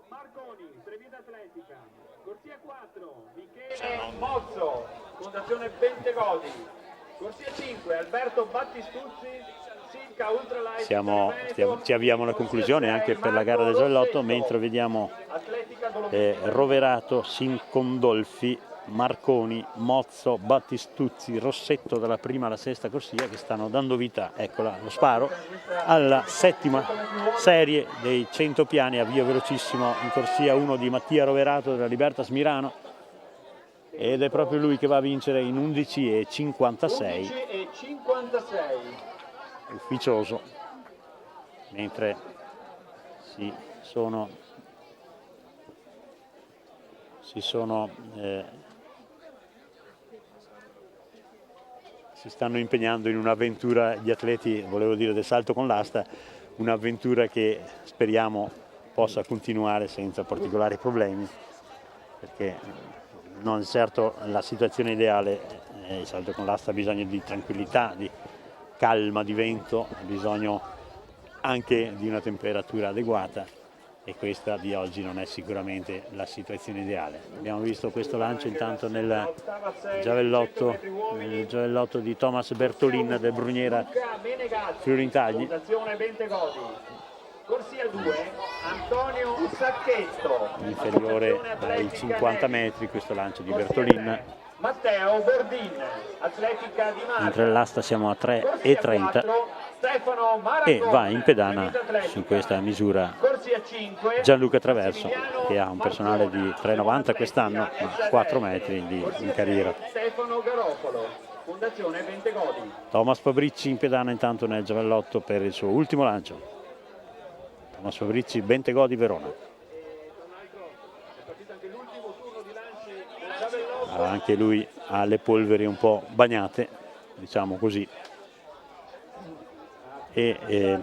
Marconi, Trevita Atletica. Corsia 4, Michele Mozzo, Fondazione Bentegodi. Corsia 5, Alberto Battistuzzi, Silca Ultralight. Ci avviamo alla conclusione anche per la gara del giavellotto, mentre vediamo Roverato, Sincondolfi, Marconi, Mozzo, Battistuzzi, Rossetto dalla prima alla sesta corsia che stanno dando vita, eccola lo sparo, alla settima serie dei 100 piani, avvio velocissimo in corsia 1 di Mattia Roverato della Libertas Milano, ed è proprio lui che va a vincere in 11,56. Ufficioso, mentre si stanno impegnando in un'avventura gli atleti, volevo dire, del salto con l'asta, un'avventura che speriamo possa continuare senza particolari problemi, perché non certo la situazione ideale. Il salto con l'asta ha bisogno di tranquillità, di calma, di vento, ha bisogno anche di una temperatura adeguata, e questa di oggi non è sicuramente la situazione ideale. Abbiamo visto questo lancio intanto nel giavellotto di Thomas Bertolin del Bruniera Fiorintagli. Corsia 2, Antonio Sacchetto. Inferiore ai 50 metri questo lancio di Bertolin. Matteo Bordin, Atletica di Marca. Mentre l'asta siamo a 3,30 e va in pedana su questa misura Gianluca Traverso, che ha un personale di 3,90 quest'anno, ma 4 metri in carriera. Stefano Garofalo, Fondazione Bentegodi. Thomas Fabrici in pedana intanto nel giavellotto per il suo ultimo lancio. Thomas Fabrici, Bentegodi, Verona. Anche lui ha le polveri un po' bagnate, diciamo così, e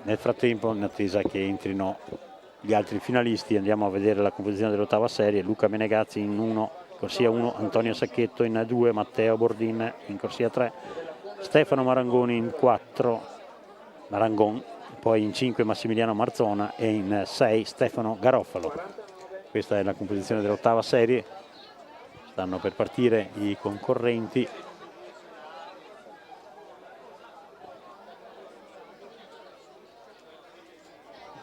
nel frattempo, in attesa che entrino gli altri finalisti, andiamo a vedere la composizione dell'ottava serie. Luca Menegazzi in corsia 1, Antonio Sacchetto in 2, Matteo Bordin in corsia 3, Stefano Marangoni in 4, poi in 5 Massimiliano Marzona e in 6 Stefano Garofalo. Questa è la composizione dell'ottava serie. Stanno per partire i concorrenti.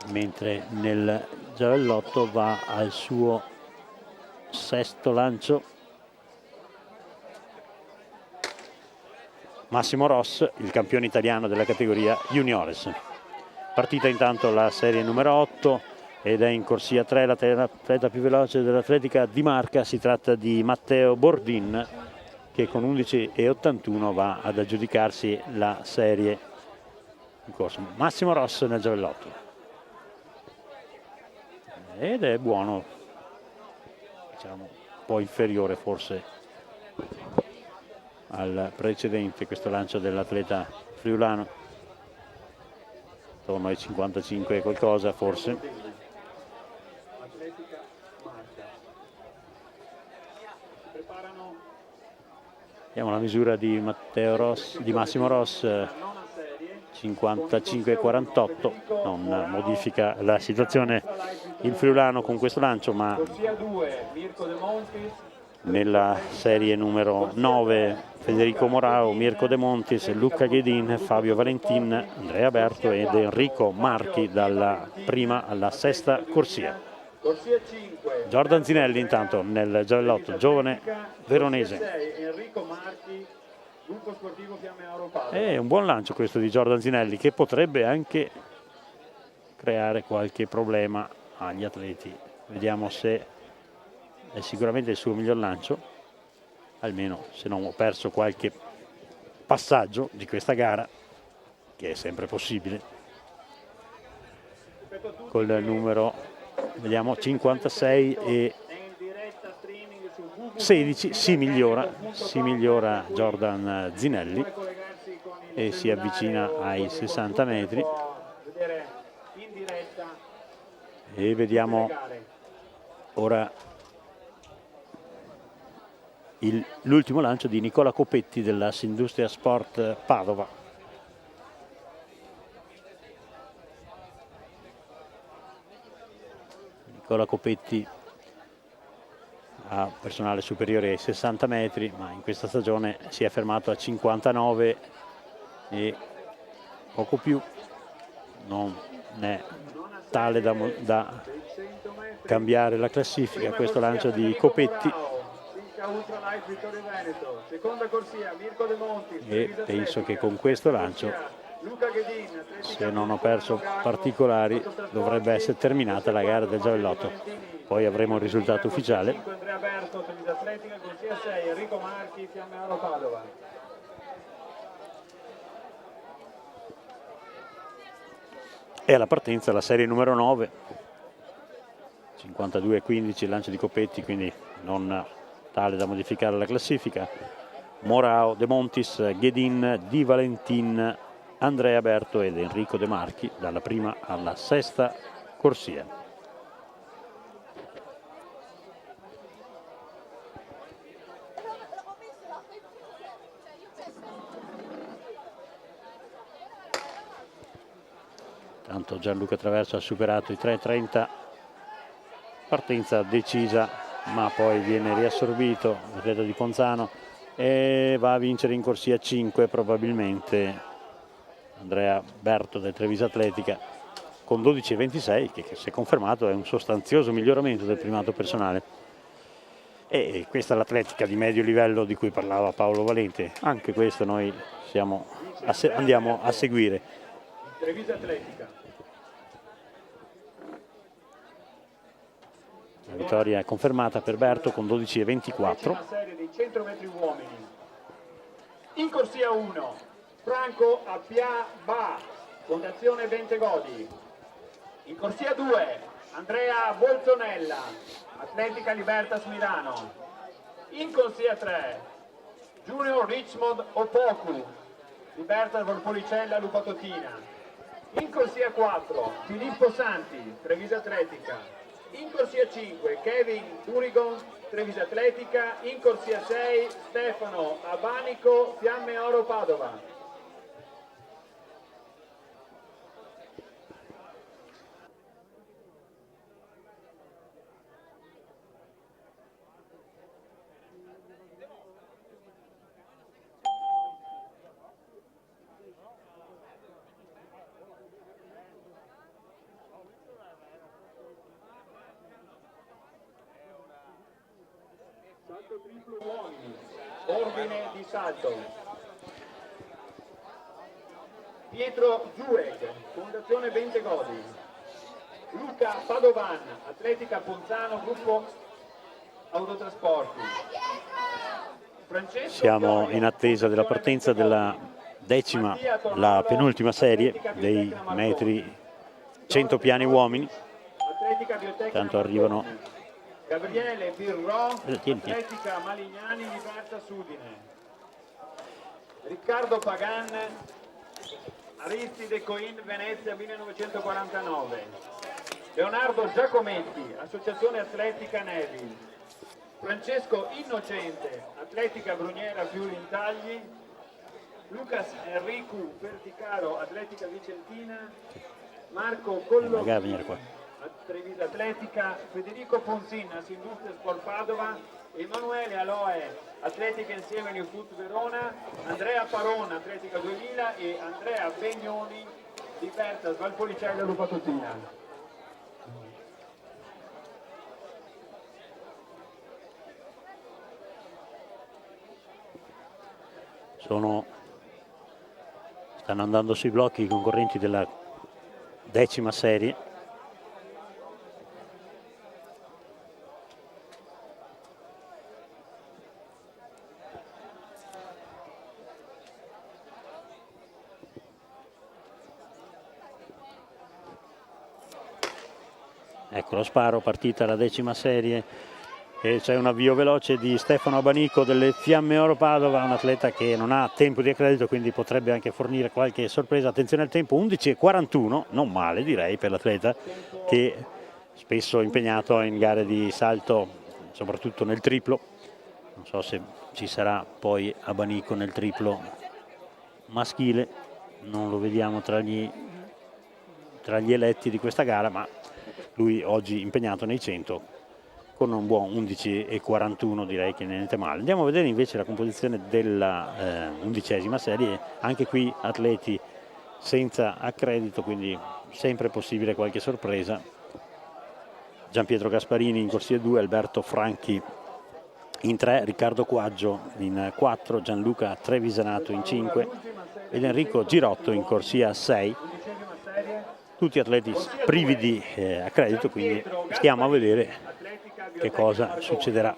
Mentre nel giavellotto va al suo sesto lancio Massimo Ross, il campione italiano della categoria Juniores. Partita intanto la serie numero 8 ed è in corsia 3 l'atleta più veloce dell'Atletica di Marca. Si tratta di Matteo Bordin, che con 11,81 va ad aggiudicarsi la serie in corso. Massimo Ross nel giavellotto, ed è buono, diciamo un po' inferiore forse al precedente questo lancio dell'atleta friulano, intorno ai 55 e qualcosa forse. Abbiamo la misura di Massimo Ross, 55,48, non modifica la situazione il friulano con questo lancio, ma nella serie numero 9 Federico Morao, Mirko De Montis, Luca Ghedin, Fabio Valentin, Andrea Berto ed Enrico Marchi dalla prima alla sesta corsia. Jordan Zinelli intanto nel giavellotto, giovane veronese. È un buon lancio questo di Jordan Zinelli, che potrebbe anche creare qualche problema agli atleti. Vediamo se è sicuramente il suo miglior lancio, almeno se non ho perso qualche passaggio di questa gara, che è sempre possibile. Col numero, vediamo, 56 e 16 si migliora Jordan Zinelli e si avvicina ai 60 metri. E vediamo ora l'ultimo lancio di Nicola Copetti della Sindustria Sport Padova. Nicola Copetti ha personale superiore ai 60 metri, ma in questa stagione si è fermato a 59 e poco più, non è tale da cambiare la classifica questo lancio di Copetti, e penso che con questo lancio, se non ho perso particolari, dovrebbe essere terminata la gara del giavellotto. Poi avremo il risultato ufficiale. E alla partenza la serie numero 9, 52-15 il lancio di Copetti, quindi non tale da modificare la classifica. Morao, De Montis, Ghedin, Di Valentin, Andrea Berto ed Enrico De Marchi dalla prima alla sesta corsia. Tanto Gianluca Traverso ha superato i 3,30, partenza decisa, ma poi viene riassorbito l'atleta di Ponzano e va a vincere in corsia 5 probabilmente Andrea Berto del Treviso Atletica con 12,26, che se confermato è un sostanzioso miglioramento del primato personale. E questa è l'atletica di medio livello di cui parlava Paolo Valente, anche questo noi andiamo a seguire. Treviso Atletica. La vittoria è confermata per Berto con 12,24. Serie dei 100 metri uomini. In corsia 1, Franco Appiaba, Fondazione Bentegodi. In corsia 2, Andrea Bolzonella, Atletica Libertas Milano. In corsia 3, Junior Richmond Opoku, Libertas Valpolicella Lupatotina. In corsia 4, Filippo Santi, Treviso Atletica. In corsia 5, Kevin Durigon, Treviso Atletica. In corsia 6, Stefano Abanico, Fiamme Oro Padova. Salto triplo uomini, ordine di salto. Pietro Giurek, Fondazione Bentegodi. Luca Padovan, Atletica Ponzano, Gruppo Autotrasporti. Francesco Siamo in attesa della partenza della decima, la penultima serie dei metri 100 piani uomini. Tanto arrivano Gabriele Birro, Atletica Malignani, Libertas Udine. Riccardo Pagan, Aristide Coin, Venezia 1949. Leonardo Giacometti, Associazione Atletica Neville. Francesco Innocente, Atletica Bruniera Friuli Intagli. Lucas Enrico Perticaro, Atletica Vicentina. Marco Collomini, Treviso Atletica, Federico Fonsinas, Industria Sport Padova, Emanuele Aloe, Atletica Insieme New Foot Verona, Andrea Parona, Atletica 2000 e Andrea Begnoni, Libertas Valpolicella Lupatotina. Stanno andando sui blocchi i concorrenti della decima serie. Ecco lo sparo, partita la decima serie e c'è un avvio veloce di Stefano Abanico delle Fiamme Oro Padova, un atleta che non ha tempo di accredito, quindi potrebbe anche fornire qualche sorpresa. Attenzione al tempo, 11,41, non male direi per l'atleta che spesso è impegnato in gare di salto, soprattutto nel triplo. Non so se ci sarà poi Abanico nel triplo maschile, non lo vediamo tra gli eletti di questa gara, ma lui oggi impegnato nei 100 con un buon 11,41, direi che niente male. Andiamo a vedere invece la composizione della 11ª serie, anche qui atleti senza accredito, quindi sempre possibile qualche sorpresa. Gianpietro Gasparini in corsia 2, Alberto Franchi in 3, Riccardo Quaggio in 4, Gianluca Trevisanato in 5 ed Enrico Girotto in corsia 6. Tutti atleti privi di accredito, quindi stiamo a vedere che cosa succederà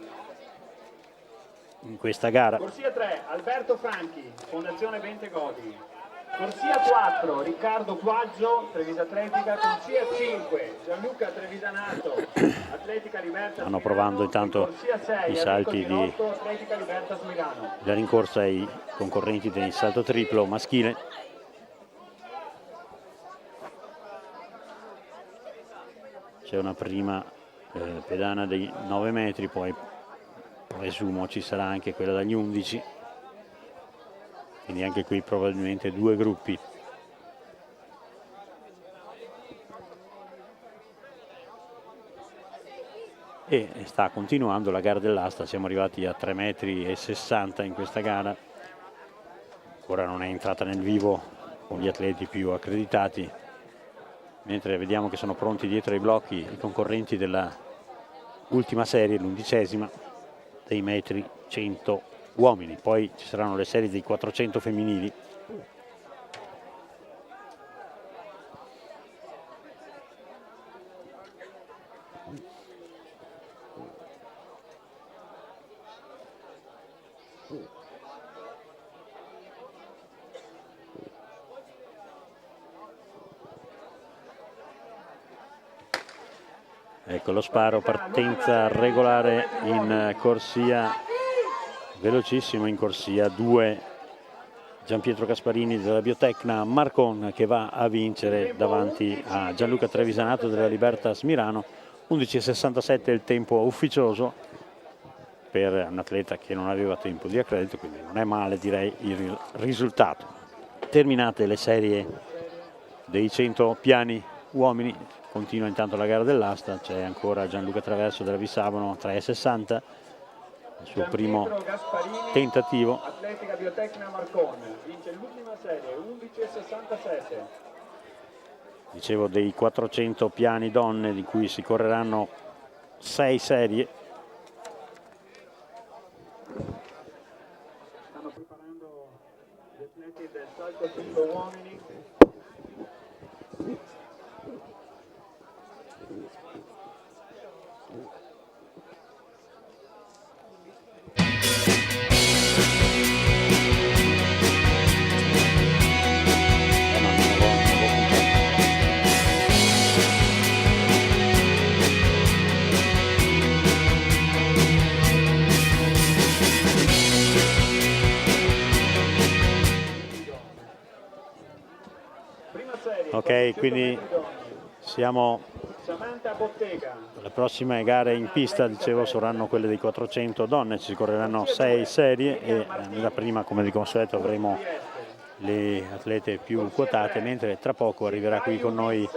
in questa gara. Corsia 3, Alberto Franchi, Fondazione Bentegodi. Corsia 4, Riccardo Quaggio, Treviso Atletica. Corsia 5, Gianluca Trevisanato, Atletica Libertas. Stanno provando intanto corsia 6, i salti di Atletica Libertas Milano. la rincorsa ai concorrenti del salto triplo maschile. C'è una prima pedana dei 9 metri, poi presumo ci sarà anche quella dagli 11, quindi anche qui probabilmente due gruppi. E sta continuando la gara dell'asta, siamo arrivati a 3,60 m in questa gara, ancora non è entrata nel vivo con gli atleti più accreditati, mentre vediamo che sono pronti dietro ai blocchi i concorrenti della ultima serie, l'11ª, dei metri 100 uomini. Poi ci saranno le serie dei 400 femminili. Ecco lo sparo, partenza regolare in corsia, velocissimo in corsia 2, Gianpietro Gasparini della Biotecna Marcon, che va a vincere davanti a Gianluca Trevisanato della Libertas Milano. 11,67 il tempo ufficioso per un atleta che non aveva tempo di accredito, quindi non è male, direi, il risultato. Terminate le serie dei 100 piani uomini, continua intanto la gara dell'asta, c'è ancora Gianluca Traverso della Visabano, 3,60, il suo primo tentativo. Atletica Biotecna Marcon vince l'ultima serie, 11,67. Dicevo dei 400 piani donne, di cui si correranno 6 serie. Stanno preparando gli atleti del salto triplo uomini. Ok, quindi siamo le prossime gare in pista, dicevo, saranno quelle dei 400 donne, ci correranno 6 serie e nella prima, come di consueto, avremo le atlete più quotate, mentre tra poco arriverà qui con noi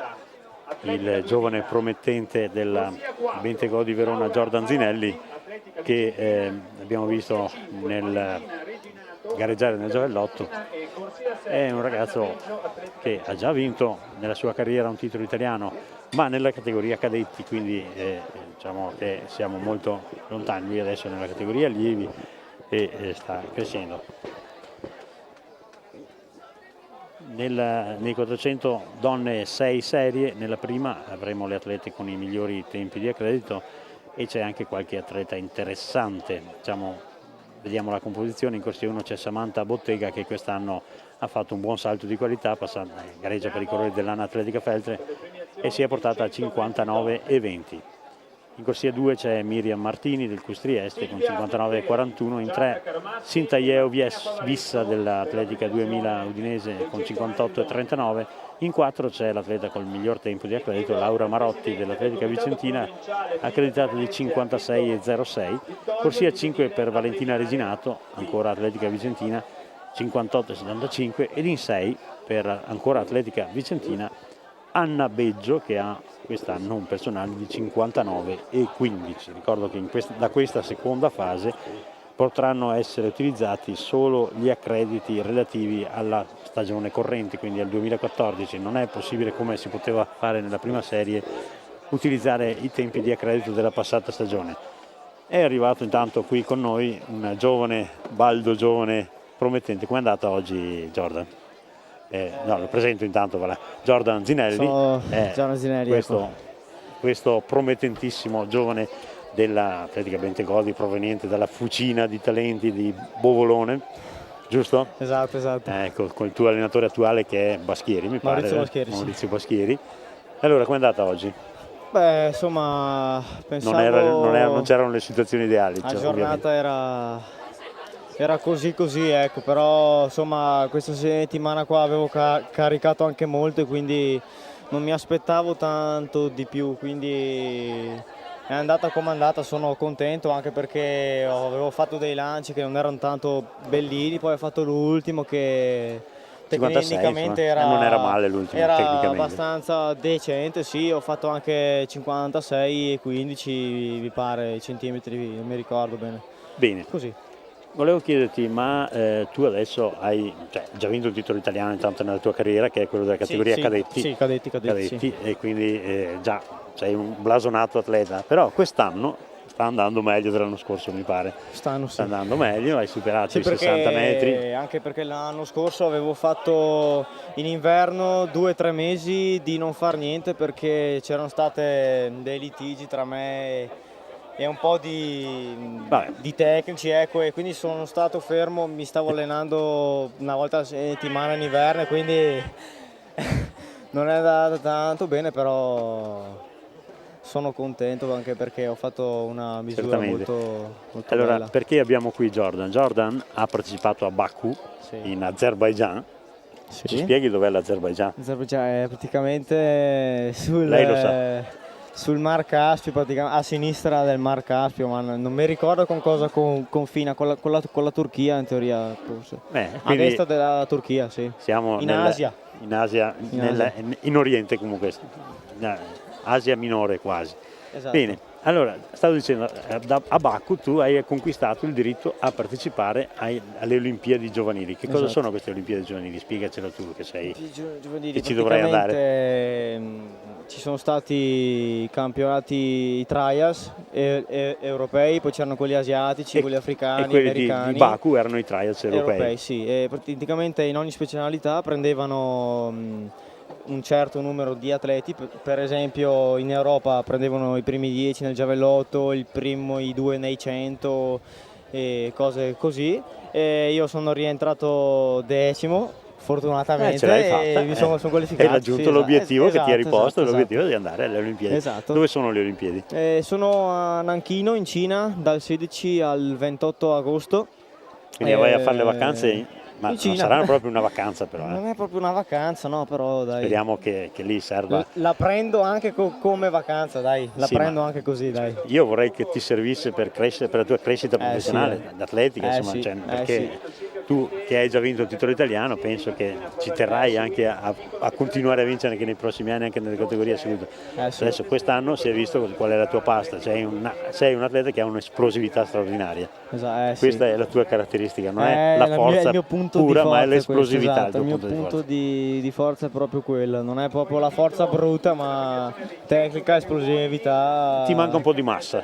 il giovane promettente della Bentegodi Verona, Jordan Zinelli, che abbiamo visto nel gareggiare nel giavellotto. È un ragazzo che ha già vinto nella sua carriera un titolo italiano, ma nella categoria cadetti, quindi diciamo che siamo molto lontani. Lui adesso è nella categoria allievi e sta crescendo. Nei 400 donne 6 serie, nella prima avremo le atlete con i migliori tempi di accredito e c'è anche qualche atleta interessante. Vediamo la composizione. In corsia 1 c'è Samantha Bottega, che quest'anno ha fatto un buon salto di qualità, gareggia per i colori dell'Anna Atletica Feltre e si è portata a 59,20. In corsia 2 c'è Miriam Martini del Cus Trieste con 59,41, in 3 Sintayeo Vissa dell'Atletica 2000 Udinese con 58,39, in 4 c'è l'atleta col miglior tempo di accredito, Laura Marotti dell'Atletica Vicentina, accreditata di 56,06. Corsia 5 per Valentina Reginato, ancora Atletica Vicentina, 58,75, ed in 6 per ancora Atletica Vicentina Anna Beggio, che ha quest'anno un personale di 59 e 15. Ricordo che da questa seconda fase potranno essere utilizzati solo gli accrediti relativi alla stagione corrente, quindi al 2014. Non è possibile, come si poteva fare nella prima serie, utilizzare i tempi di accredito della passata stagione. È arrivato intanto qui con noi un giovane, baldo giovane, promettente. Come è andata oggi, Jordan? No, lo presento intanto, voilà. Jordan Zinelli. Jordan Zinelli, questo promettentissimo giovane dell'Atletica Bentegodi, proveniente dalla fucina di talenti di Bovolone, giusto? Esatto. Ecco, con il tuo allenatore attuale che è Baschieri, mi pare. Maurizio Baschieri. Allora, com'è andata oggi? Beh, insomma, pensavo... Non c'erano le situazioni ideali. La giornata era così, ecco, però insomma questa settimana qua avevo caricato anche molto e quindi non mi aspettavo tanto di più, quindi è andata come è andata, sono contento anche perché avevo fatto dei lanci che non erano tanto bellini, poi ho fatto l'ultimo che 56, tecnicamente non era male l'ultimo, era tecnicamente abbastanza decente, sì, ho fatto anche 56 e 15 mi pare centimetri, non mi ricordo bene. Bene. Così. Volevo chiederti, ma tu adesso hai già vinto il titolo italiano intanto nella tua carriera, che è quello della categoria cadetti. Sì, cadetti. Sì. E quindi già sei un blasonato atleta, però quest'anno sta andando meglio dell'anno scorso, mi pare. Sta andando meglio, hai superato i 60 metri. Anche perché l'anno scorso avevo fatto in inverno 2-3 mesi di non far niente perché c'erano state dei litigi tra me e un po' di tecnici, ecco, e quindi sono stato fermo, mi stavo allenando una volta a settimana in inverno e quindi non è andato tanto bene, però sono contento anche perché ho fatto una misura molto allora, bella. Perché abbiamo qui Jordan? Jordan ha partecipato a Baku in Azerbaijan. Sì. Ci spieghi dov'è l'Azerbaijan? L'Azerbaijan è praticamente Lei lo sa. Sul Mar Caspio, praticamente a sinistra del Mar Caspio, ma non mi ricordo con cosa confina, con la Turchia in teoria, forse. A destra della Turchia, sì. Siamo in Asia. In Oriente comunque, Asia minore quasi. Esatto. Bene, allora stavo dicendo, a Baku tu hai conquistato il diritto a partecipare alle Olimpiadi giovanili. Che cosa sono queste Olimpiadi giovanili? Spiegacelo tu che sei, che ci dovrai andare. Ci sono stati campionati trials europei, poi c'erano quelli asiatici, quelli africani, e quelli americani. Di Baku erano i trials europei. Sì, e praticamente in ogni specialità prendevano un certo numero di atleti, per esempio in Europa prendevano i primi 10 nel giavellotto, i 2 nei 100 e cose così, e io sono rientrato 10º. Fortunatamente ce l'hai fatta, mi sono qualificato. Hai raggiunto l'obiettivo che ti eri posto, l'obiettivo di andare alle Olimpiadi. Esatto. Dove sono le Olimpiadi? Sono a Nanchino in Cina dal 16 al 28 agosto. Quindi vai a fare le vacanze ma non saranno proprio una vacanza però. Non è proprio una vacanza, no, però dai. Speriamo che lì serva. La prendo anche come vacanza, dai. Prendo anche così, dai. Io vorrei che ti servisse per la tua crescita professionale, d'atletica, insomma, perché tu che hai già vinto il titolo italiano penso che ci terrai anche a continuare a vincere anche nei prossimi anni, anche nelle categorie assolute. Adesso quest'anno si è visto qual è la tua pasta, sei un atleta che ha un'esplosività straordinaria. Questa è la tua caratteristica, non è la forza pura, ma è l'esplosività. Il mio punto di forza è proprio quello, non è proprio la forza bruta, ma tecnica, esplosività. Ti manca un po' di massa.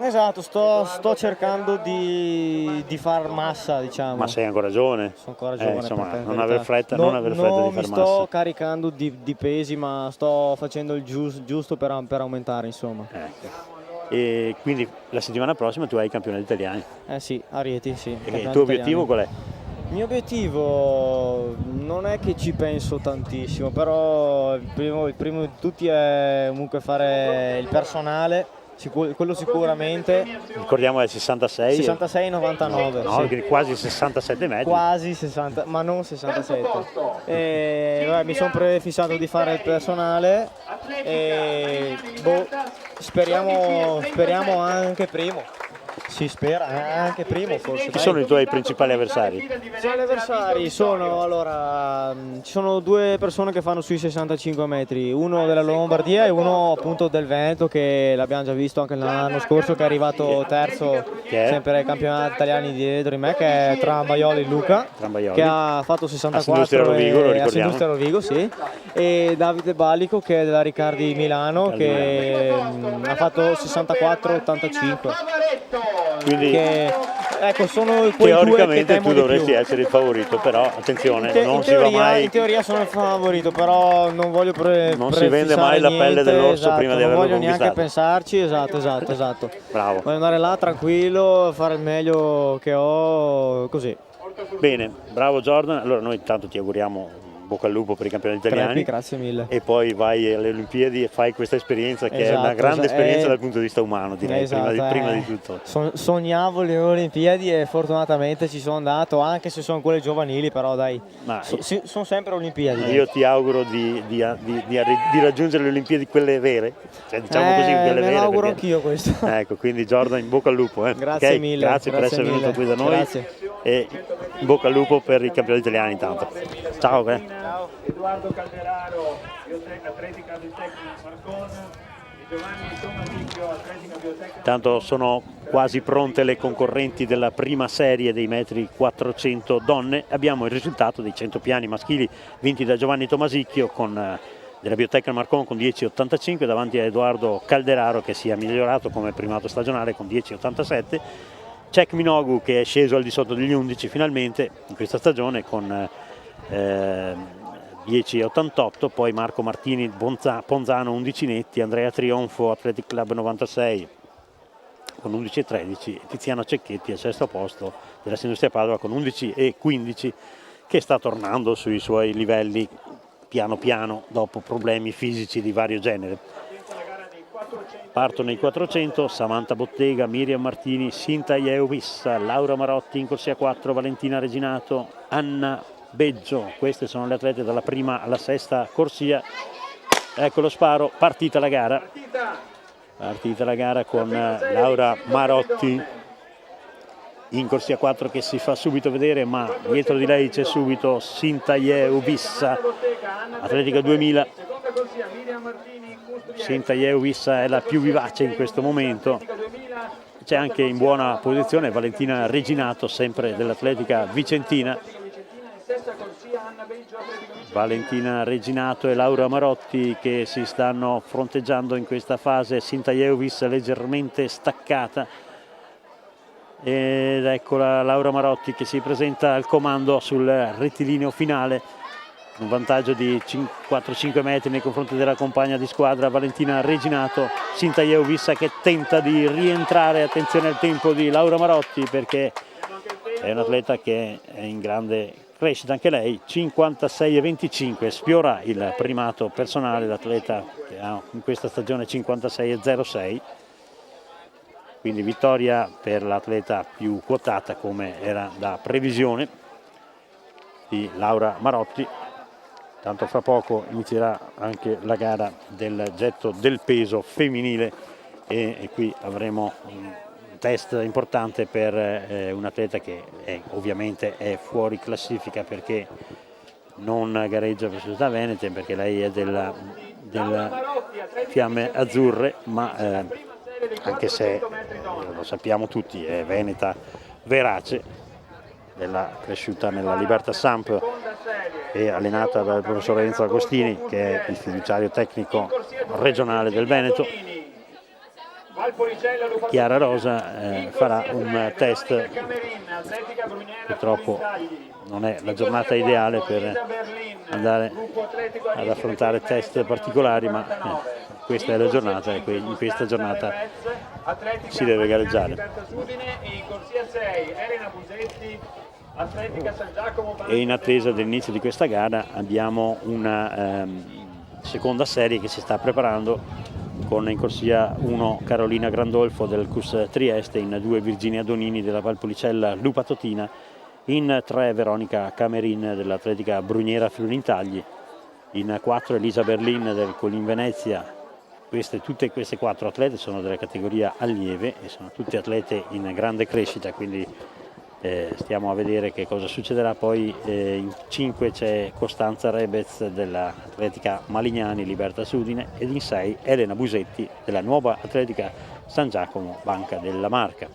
Esatto, sto cercando di far massa, diciamo. Ma sei ancora giovane? Sono ancora giovane, insomma, non aver fretta di far massa. Non mi sto caricando di pesi, ma sto facendo il giusto per aumentare, insomma. Ecco. E quindi la settimana prossima tu hai i campionati italiani? Sì, a Rieti, sì. E il tuo obiettivo qual è? Il mio obiettivo non è che ci penso tantissimo, però il primo di tutti è comunque fare il personale, quello sicuramente. Ricordiamo è 66? 66,99. No, sì. Quasi 67 metri. Quasi 60, ma non 67. Mi sono prefissato di fare il personale e speriamo anche primo. Si spera, anche primo forse. Chi sono i tuoi principali avversari? Gli avversari sono, allora, ci sono due persone che fanno sui 65 metri, uno della Lombardia e uno appunto del Veneto, che l'abbiamo già visto anche l'anno scorso, che è arrivato terzo sempre ai campionati italiani dietro di me, che è Trambaioli Luca, che ha fatto 64 a Sindustria Rovigo, sì, e Davide Balico, che è della Riccardi Milano, che ha fatto 64-85. Quindi ecco, sono quei teoricamente due che tu dovresti essere il favorito, però attenzione, non si va mai. In teoria sono il favorito, però non voglio non si vende mai la pelle dell'orso prima di averlo conquistato. Non voglio neanche pensarci, esatto. Bravo. Voglio andare là tranquillo, fare il meglio che ho, così. Bene, bravo Jordan. Allora noi intanto ti auguriamo bocca al lupo per i campionati italiani. Grazie mille. E poi vai alle Olimpiadi e fai questa esperienza che è una grande esperienza dal punto di vista umano, direi, prima di tutto. Sognavo le Olimpiadi e fortunatamente ci sono andato, anche se sono quelle giovanili, però dai, sono sempre Olimpiadi. Io ti auguro di raggiungere le Olimpiadi quelle vere, cioè diciamo così, quelle vere. Me lo auguro anch'io questo. Ecco, quindi Jordan, in bocca al lupo. Grazie mille. Grazie per essere venuto qui da noi. Grazie. E in bocca al lupo per i campionati italiani intanto. Ciao. Edoardo Calderaro, Atletica Biotecnica Marcon, e Giovanni Tomasicchio, Atletica Biotecnica. Tanto sono quasi pronte le concorrenti della prima serie dei metri 400 donne. Abbiamo il risultato dei 100 piani maschili vinti da Giovanni Tomasicchio della Biotecnica Marcon con 10,85 davanti a Edoardo Calderaro, che si è migliorato come primato stagionale con 10,87. Cech Minogu, che è sceso al di sotto degli 11 finalmente in questa stagione con 10,88, poi Marco Martini, Ponzano 11 netti, Andrea Trionfo, Athletic Club 96 con 11,13, Tiziano Cecchetti al sesto posto della Sindustria Padova con 11,15, che sta tornando sui suoi livelli piano piano dopo problemi fisici di vario genere. Partono i 400, Samantha Bottega, Miriam Martini, Sinta Ieuvis, Laura Marotti in corsia 4, Valentina Reginato, Anna Beggio. Queste sono le atlete dalla prima alla sesta corsia. Ecco lo sparo, partita la gara con Laura Marotti in corsia 4 che si fa subito vedere, ma dietro di lei c'è subito Sinta Ieuvis, Atletica 2000. Sinta Ieuvis è la più vivace in questo momento. C'è anche in buona posizione Valentina Reginato, sempre dell'Atletica Vicentina. Valentina Reginato e Laura Marotti che si stanno fronteggiando in questa fase. Sinta Ieuvis leggermente staccata ed eccola Laura Marotti che si presenta al comando sul rettilineo finale, un vantaggio di 4-5 metri nei confronti della compagna di squadra Valentina Reginato. Sinta Ieuvis che tenta di rientrare, attenzione al tempo di Laura Marotti perché è un atleta che è in grande crescita anche lei, 56,25, sfiora il primato personale, l'atleta che ha in questa stagione 56,06, quindi vittoria per l'atleta più quotata come era da previsione di Laura Marotti. Tanto fra poco inizierà anche la gara del getto del peso femminile e qui avremo un test importante per un atleta che ovviamente è fuori classifica perché non gareggia per Società Venete, perché lei è della Fiamme Azzurre, ma anche se lo sappiamo tutti è veneta verace, cresciuta nella Libertà Samp e allenata dal professor Enzo Agostini, che è il fiduciario tecnico regionale del Veneto. Chiara Rosa farà un test, purtroppo non è la giornata ideale per andare ad affrontare test particolari, ma questa è la giornata e in questa giornata si deve gareggiare. E in attesa dell'inizio di questa gara abbiamo una seconda serie che si sta preparando con in corsia 1 Carolina Grandolfo del CUS Trieste, in 2 Virginia Donini della Valpolicella Lupa Totina, in 3 Veronica Camerin dell'Atletica Bruniera Friulintagli, in 4 Elisa Berlin del Colin Venezia tutte queste 4 atlete sono della categoria allieve e sono tutte atlete in grande crescita, quindi stiamo a vedere che cosa succederà. Poi in 5 c'è Costanza Rebez dell'Atletica Malignani Libertas Udine ed in 6 Elena Busetti della Nuova Atletica San Giacomo Banca della Marca.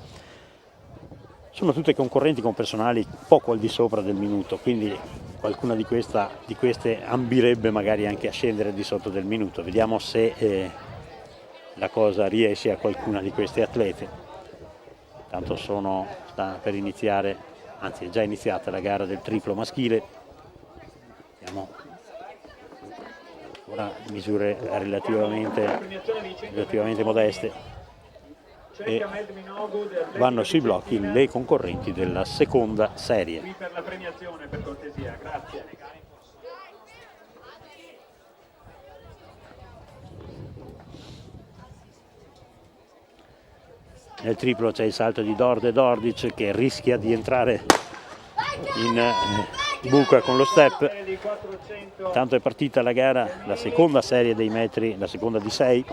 Sono tutte concorrenti con personali poco al di sopra del minuto, quindi qualcuna di queste ambirebbe magari anche a scendere di sotto del minuto. Vediamo se la cosa riesce a qualcuna di queste atlete. Tanto sta per iniziare, anzi è già iniziata la gara del triplo maschile. Vediamo ora misure relativamente modeste. E vanno sui blocchi le concorrenti della seconda serie. Qui per la premiazione, per cortesia, grazie. Nel triplo c'è il salto di Dorde Dordic che rischia di entrare in buca con lo step. Intanto è partita la gara, la seconda serie dei metri, la seconda di 6.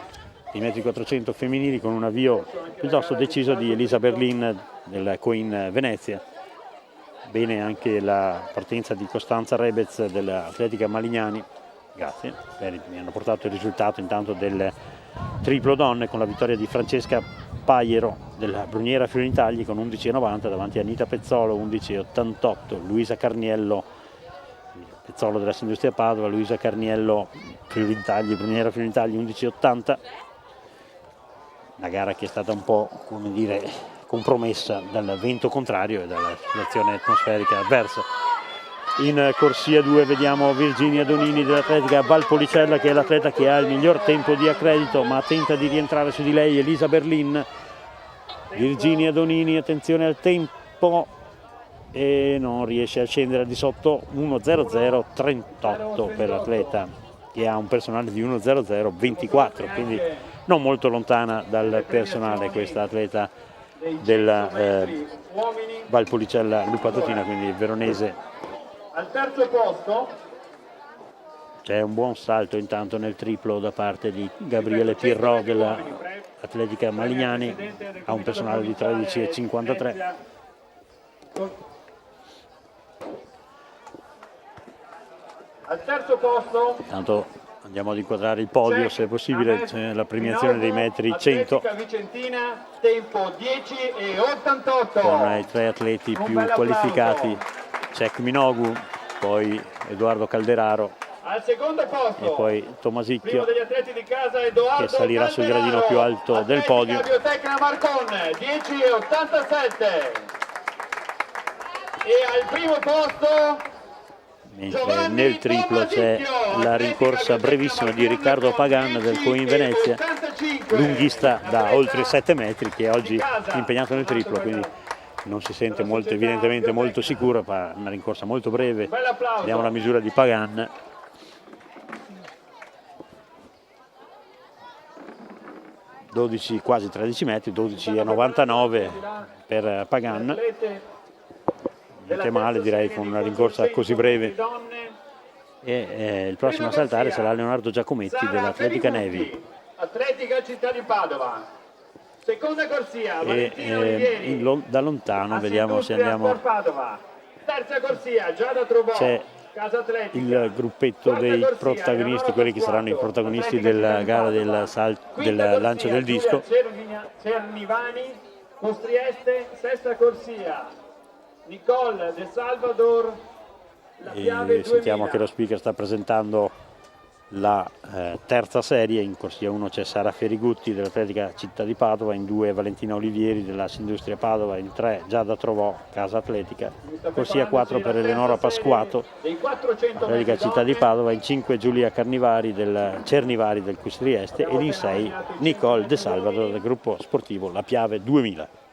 I metri 400 femminili con un avvio piuttosto deciso di Elisa Berlin del Coin Venezia. Bene anche la partenza di Costanza Rebez dell'Atletica Malignani. Grazie, mi hanno portato il risultato intanto del triplo donne con la vittoria di Francesca Paiero della Bruniera Fiorinitagli con 11,90 davanti a Anita Pezzolo 11,88, Luisa Carniello Pezzolo della Sindustria Padova, Luisa Carniello Fiorinitagli, Bruniera Fiorinitagli 11,80. Una gara che è stata un po', come dire, compromessa dal vento contrario e dalla situazione atmosferica avversa. In corsia 2 vediamo Virginia Donini dell'Atletica Valpolicella, che è l'atleta che ha il miglior tempo di accredito, ma tenta di rientrare su di lei Elisa Berlin. Virginia Donini, attenzione al tempo, e non riesce a scendere al di sotto. 1.00.38 per l'atleta che ha un personale di 1.00.24, quindi non molto lontana dal personale questa atleta della Valpolicella Lupa Totina, quindi veronese. Al terzo posto c'è un buon salto intanto nel triplo da parte di Gabriele Pirro dell'Atletica Malignani, ha un personale di 13,53. al terzo posto Intanto andiamo ad inquadrare il podio, se è possibile, c'è la premiazione dei metri 100 Atletica Vicentina, tempo 10,88 con i 3 atleti più qualificati, Cech Minogu, poi Edoardo Calderaro al secondo posto e poi primo Tomasicchio, degli atleti di casa Edoardo che salirà sul gradino più alto del podio. Biotecna Marcon 10,87 e al primo posto mentre nel triplo c'è la rincorsa brevissima di Riccardo Pagan del Coin Venezia, lunghista da oltre 7 metri, che oggi è impegnato nel triplo, quindi non si sente evidentemente molto sicuro, ma una rincorsa molto breve. Vediamo la misura di Pagan. Quasi 13 metri, 12,99 per Pagan. Niente male, direi, con una rincorsa così breve. E il prossimo a saltare sarà Leonardo Giacometti dell'Atletica Nevi. Atletica Città di Padova. Seconda corsia, Valentino Olivieri. Da lontano vediamo se andiamo. Terza corsia, Giada Trovò. C'è Casa Atletica. il gruppetto dei protagonisti, quelli che saranno i protagonisti della gara del lancio del disco. Cernivani, Mostrieste, sesta corsia. Nicole De Salvador, la Piave sentiamo 2000. che lo speaker sta presentando la terza serie. In corsia 1 c'è Sara Ferigutti dell'Atletica Città di Padova, in 2 Valentina Olivieri della Sindustria Padova, in 3 Giada Trovò, Casa Atletica, corsia 4 per Eleonora Pasquato, Atletica Città di Padova, in 5 Giulia Cernivari del Quis Trieste ed in 6 Nicole De Salvador del gruppo sportivo La Piave 2000.